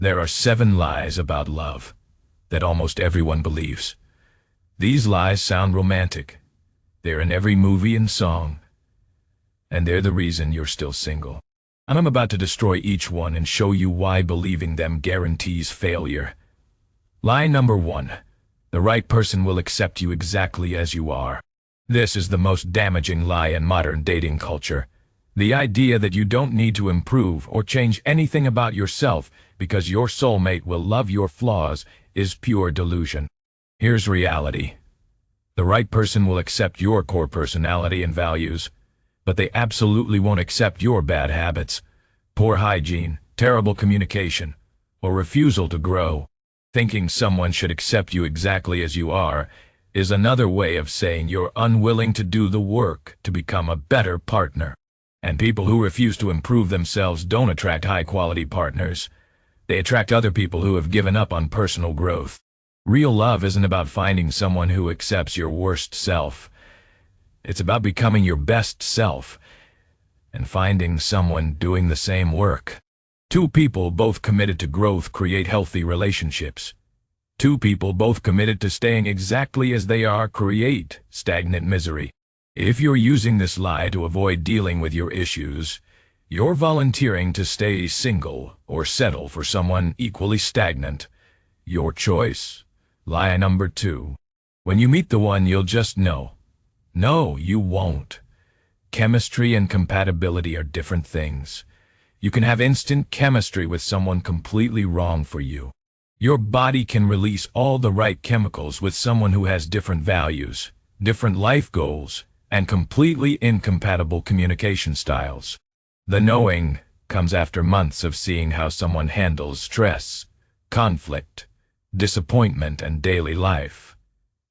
There are 7 lies about love that almost everyone believes. These lies sound romantic. They're in every movie and song. And they're the reason you're still single. I'm about to destroy each one and show you why believing them guarantees failure. Lie number 1. The right person will accept you exactly as you are. This is the most damaging lie in modern dating culture. The idea that you don't need to improve or change anything about yourself because your soulmate will love your flaws is pure delusion. Here's reality. The right person will accept your core personality and values, but they absolutely won't accept your bad habits, poor hygiene, terrible communication, or refusal to grow. Thinking someone should accept you exactly as you are is another way of saying you're unwilling to do the work to become a better partner. And people who refuse to improve themselves don't attract high-quality partners. They attract other people who have given up on personal growth. Real love isn't about finding someone who accepts your worst self. It's about becoming your best self and finding someone doing the same work. 2 people both committed to growth create healthy relationships. 2 people both committed to staying exactly as they are create stagnant misery. If you're using this lie to avoid dealing with your issues, you're volunteering to stay single or settle for someone equally stagnant. Your choice. Lie number 2. When you meet the one, you'll just know. No, you won't. Chemistry and compatibility are different things. You can have instant chemistry with someone completely wrong for you. Your body can release all the right chemicals with someone who has different values, different life goals, and completely incompatible communication styles. The knowing comes after months of seeing how someone handles stress, conflict, disappointment, and daily life.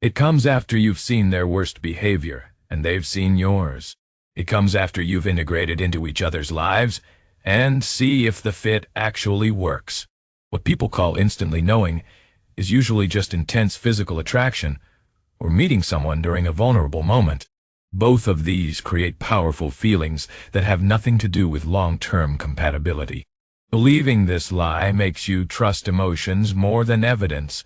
It comes after you've seen their worst behavior, and they've seen yours. It comes after you've integrated into each other's lives and see if the fit actually works. What people call instantly knowing is usually just intense physical attraction or meeting someone during a vulnerable moment. Both of these create powerful feelings that have nothing to do with long-term compatibility. Believing this lie makes you trust emotions more than evidence,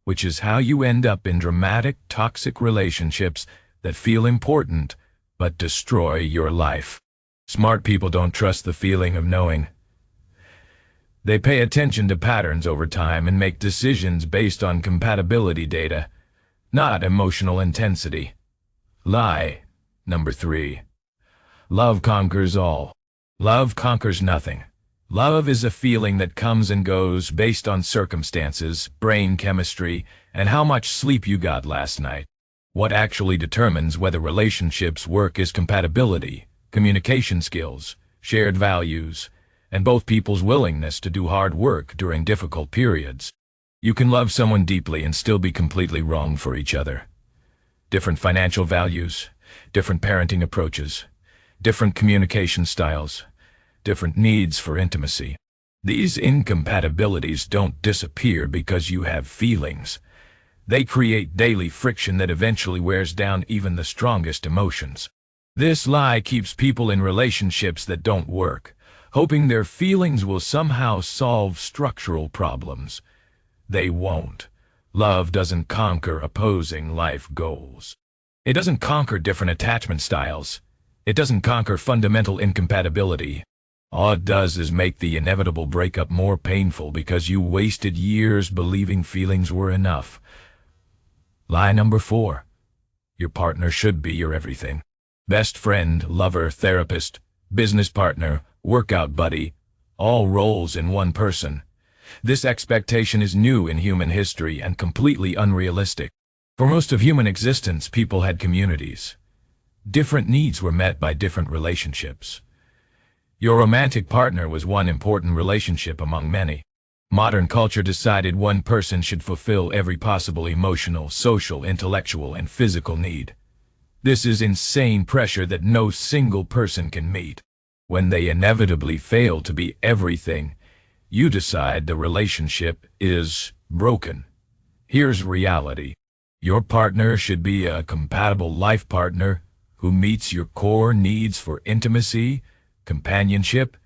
which is how you end up in dramatic, toxic relationships that feel important but destroy your life. Smart people don't trust the feeling of knowing. They pay attention to patterns over time and make decisions based on compatibility data, not emotional intensity. Lie number 3. Love conquers all. Love conquers nothing. Love is a feeling that comes and goes based on circumstances, brain chemistry, and how much sleep you got last night. What actually determines whether relationships work is compatibility, communication skills, shared values, and both people's willingness to do hard work during difficult periods. You can love someone deeply and still be completely wrong for each other. Different financial values, different parenting approaches, different communication styles, different needs for intimacy. These incompatibilities don't disappear because you have feelings. They create daily friction that eventually wears down even the strongest emotions. This lie keeps people in relationships that don't work, hoping their feelings will somehow solve structural problems. They won't. Love doesn't conquer opposing life goals. It doesn't conquer different attachment styles. It doesn't conquer fundamental incompatibility. All it does is make the inevitable breakup more painful because you wasted years believing feelings were enough. Lie number 4. Your partner should be your everything. Best friend, lover, therapist, business partner, workout buddy, all roles in one person. This expectation is new in human history and completely unrealistic. For most of human existence, people had communities. Different needs were met by different relationships. Your romantic partner was one important relationship among many. Modern culture decided one person should fulfill every possible emotional, social, intellectual, and physical need. This is insane pressure that no single person can meet. When they inevitably fail to be everything, you decide the relationship is broken. Here's reality. Your partner should be a compatible life partner who meets your core needs for intimacy, companionship,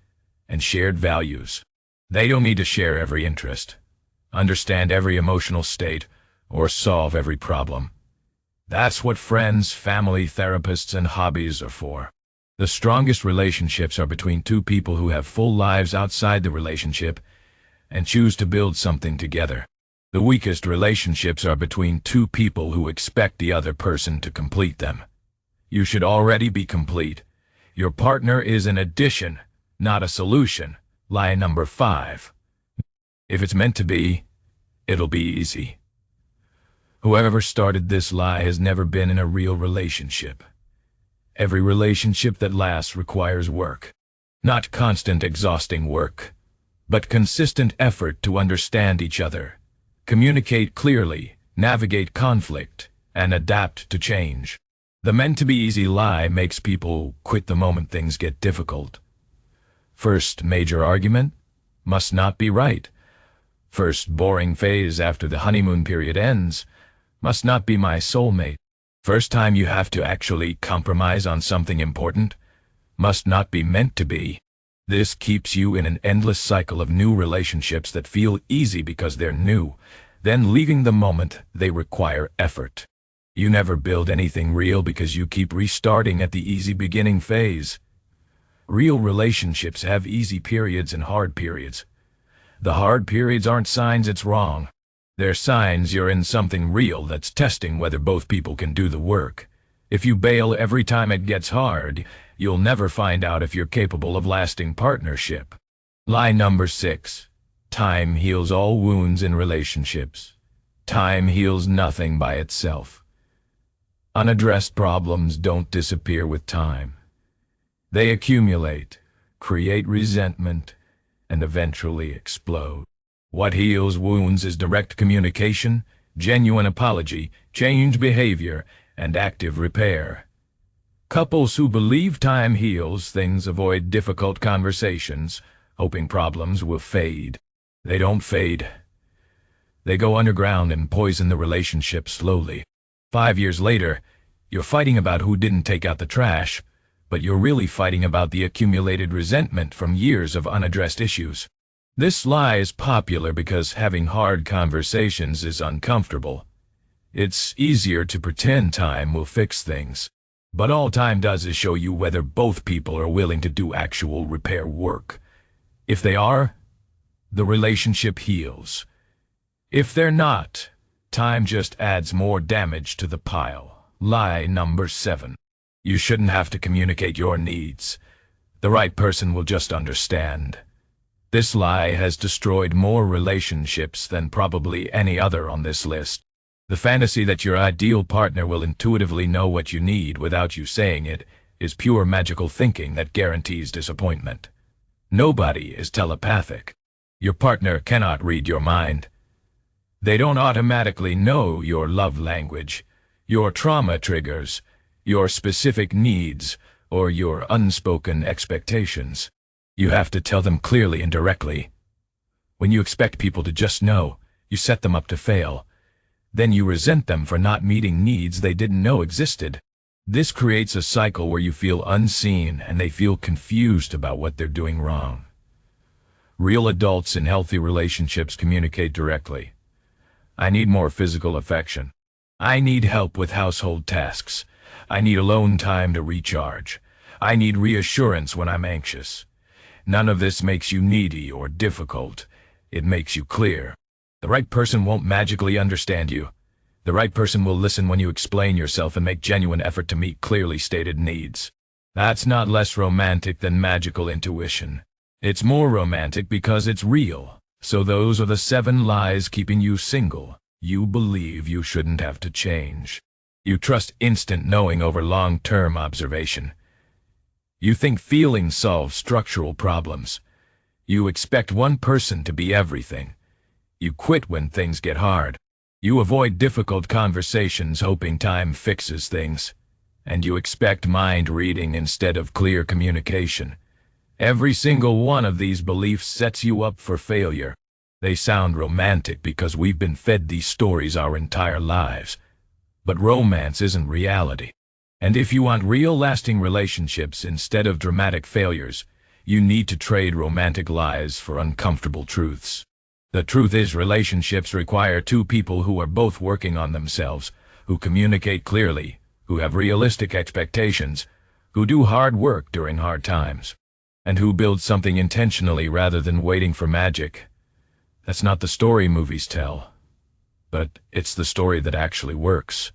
and shared values. They don't need to share every interest, understand every emotional state, or solve every problem. That's what friends, family, therapists, and hobbies are for. The strongest relationships are between two people who have full lives outside the relationship and choose to build something together. The weakest relationships are between two people who expect the other person to complete them. You should already be complete. Your partner is an addition, not a solution. Lie number 5. If it's meant to be, it'll be easy. Whoever started this lie has never been in a real relationship. Every relationship that lasts requires work. Not constant, exhausting work, but consistent effort to understand each other, communicate clearly, navigate conflict, and adapt to change. The meant-to-be-easy lie makes people quit the moment things get difficult. First major argument must not be right. First boring phase after the honeymoon period ends must not be my soulmate. First time you have to actually compromise on something important must not be meant to be. This keeps you in an endless cycle of new relationships that feel easy because they're new, then leaving the moment they require effort. You never build anything real because you keep restarting at the easy beginning phase. Real relationships have easy periods and hard periods. The hard periods aren't signs it's wrong. They're signs you're in something real that's testing whether both people can do the work. If you bail every time it gets hard, you'll never find out if you're capable of lasting partnership. Lie number 6. Time heals all wounds in relationships. Time heals nothing by itself. Unaddressed problems don't disappear with time. They accumulate, create resentment, and eventually explode. What heals wounds is direct communication, genuine apology, changed behavior, and active repair. Couples who believe time heals things avoid difficult conversations, hoping problems will fade. They don't fade. They go underground and poison the relationship slowly. 5 years later, you're fighting about who didn't take out the trash, but you're really fighting about the accumulated resentment from years of unaddressed issues. This lie is popular because having hard conversations is uncomfortable. It's easier to pretend time will fix things. But all time does is show you whether both people are willing to do actual repair work. If they are, the relationship heals. If they're not, time just adds more damage to the pile. Lie number 7. You shouldn't have to communicate your needs. The right person will just understand. This lie has destroyed more relationships than probably any other on this list. The fantasy that your ideal partner will intuitively know what you need without you saying it is pure magical thinking that guarantees disappointment. Nobody is telepathic. Your partner cannot read your mind. They don't automatically know your love language, your trauma triggers, your specific needs, or your unspoken expectations. You have to tell them clearly and directly. When you expect people to just know, you set them up to fail. Then you resent them for not meeting needs they didn't know existed. This creates a cycle where you feel unseen and they feel confused about what they're doing wrong. Real adults in healthy relationships communicate directly. I need more physical affection. I need help with household tasks. I need alone time to recharge. I need reassurance when I'm anxious. None of this makes you needy or difficult. It makes you clear. The right person won't magically understand you. The right person will listen when you explain yourself and make genuine effort to meet clearly stated needs. That's not less romantic than magical intuition. It's more romantic because it's real. So those are the 7 lies keeping you single. You believe you shouldn't have to change. You trust instant knowing over long-term observation. You think feelings solve structural problems. You expect one person to be everything. You quit when things get hard. You avoid difficult conversations hoping time fixes things. And you expect mind reading instead of clear communication. Every single one of these beliefs sets you up for failure. They sound romantic because we've been fed these stories our entire lives. But romance isn't reality. And if you want real lasting relationships instead of dramatic failures, you need to trade romantic lies for uncomfortable truths. The truth is, relationships require two people who are both working on themselves, who communicate clearly, who have realistic expectations, who do hard work during hard times, and who build something intentionally rather than waiting for magic. That's not the story movies tell, but it's the story that actually works.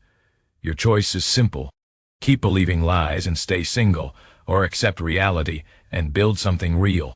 Your choice is simple. Keep believing lies and stay single, or accept reality and build something real.